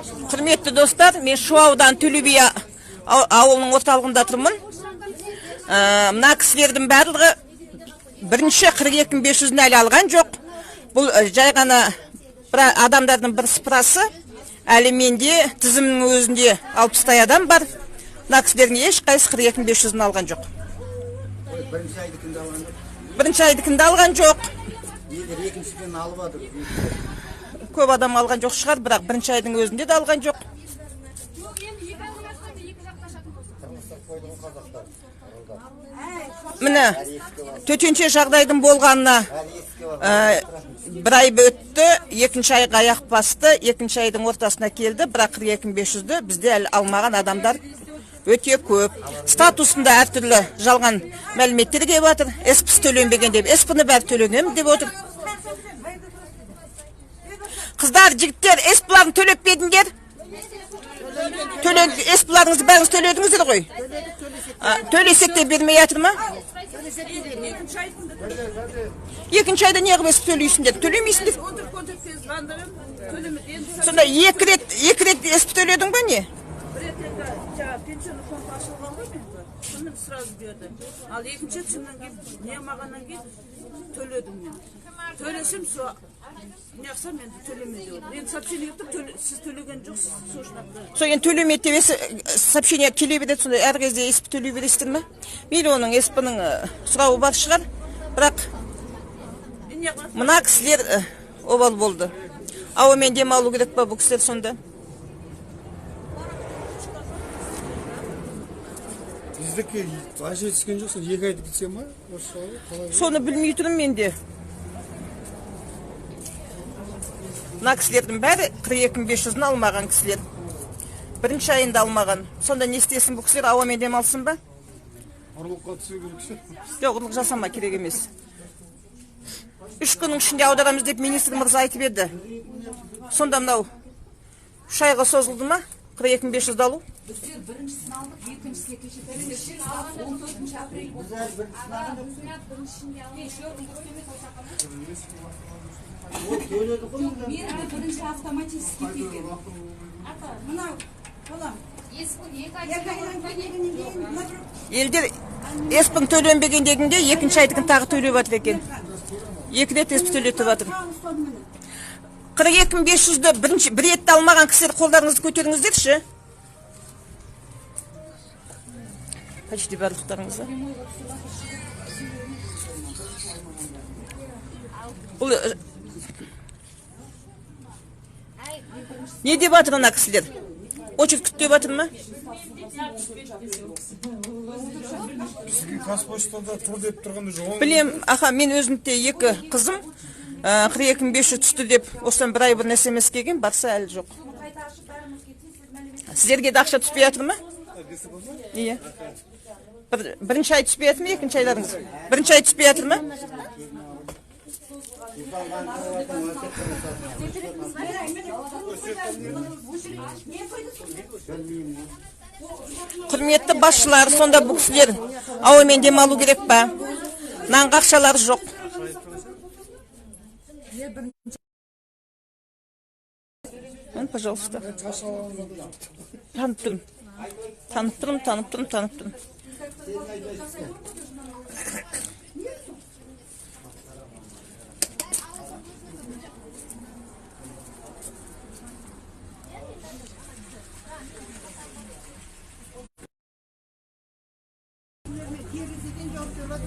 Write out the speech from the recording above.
Құрметті достар, мен Шу аудан Төле би ауылының орталығында тұрмын. Мына кісілердің барлығы бірінші 42.500-ін әлі алған жоқ. Бұл жай ғана адамдардың бір сыпырасы. Әлі менде тізімнің өзінде 60-тай адам бар. Мына кісілердің ешқайсы 42.500-ін алған жоқ. Бірінші айдікінде алған жоқ. Екіншіден алып адыр. Көп адам алған жоқ шығар, бірақ бірінші айдың өзінде де алған жоқ. Міне, төтенше жағдайдың болғанына бір ай өтті, екінші айға аяқ басты, екінші айдың ортасына келді, бірақ 42.500-ді бізде әлі алмаған адамдар өте көп. Статусында әртүрлі жалған мәліметтер келіп жатыр. СП төленбеген деп, СП-ны бәрі төленем деп отыр. Қыздар, жігіттер, СП-ларын төлеп бедіңдер? СП-ларыңызды бәріңіз төледіңіздер ғой? Төлесек те бермей жатыр ма? Екінші айда неғып СП төлейсіңдер? Төлемейсіңдер? Сонда екі рет СП төледің ба не? Пенсионный фонд ашылған ғой мен бар. Сонымен сразу берді. Ал екінші шыннан кейін не мағаннан кейін төледім мен. Төлесем со неқса мен төлемейді. Мен сообщение еттім, сіз төлеген жоқсыз. Со енді төлемейді деп сообщение келе береді, сонда әр кезде СП төлей бересіздер ме? Мейлі оның СП-ның сұрауы бар шығар, бірақ мына кісілер обал болды. Ауамен демалу керек па бұл кісілер сонда? Біздікі ажы түскен жоқсын, екі айды кетсе ма? Соны білмей тұрмын мен де. Мына кісілердің бәрі 42.500-ін алмаған кісілер. Бірінші айында алмаған. Сонда не істесін бұл кісілер, ауамен демалсын ба? Ұрлыққа түсу керек ше? Жоқ, ұрлық жасама керек емес. 3 күннің ішінде аударамыз деп министр мырза айтып еді. Сонда мынау 3 айға созылды ма? 42.500-ді алу? Біріншісін алдық, екіншісіне кеше 14 апрель болды. Менде бірінші автоматически келген. Мынау, балам. Елдер СП-ң төленбегендегінде екінші айдығын тағы төлеп жатыр екен. 2 рет СП төлетіп жатыр. 42.500-ді бір ретті алмаған кісілер қолдарыңызды көтеріңіздерші. Почти барлықтарыңызды. Бұл не деп жатыр ана кісілер? Очередь күтіп жатыр ма? Қазпоштада тұр деп тұрғанда жоқ. Білем, аха, мен өзімде 2 қызым 42.500 түсті деп осыдан бір ай бұрын СМС келген, барса әлі жоқ. Сіздерге де ақша түспей жатыр ма? Иә. Бірінші ай түспей жатыр ма, екінші айларыңыз? Бірінші ай түспей жатыр ма? Құрметті басшылар, сонда бұл кісілер ауамен демалу керек па? Нанға ақшалары жоқ. Пожалуйста. Танып тұрмын. Terezeden cevap veriyorlar.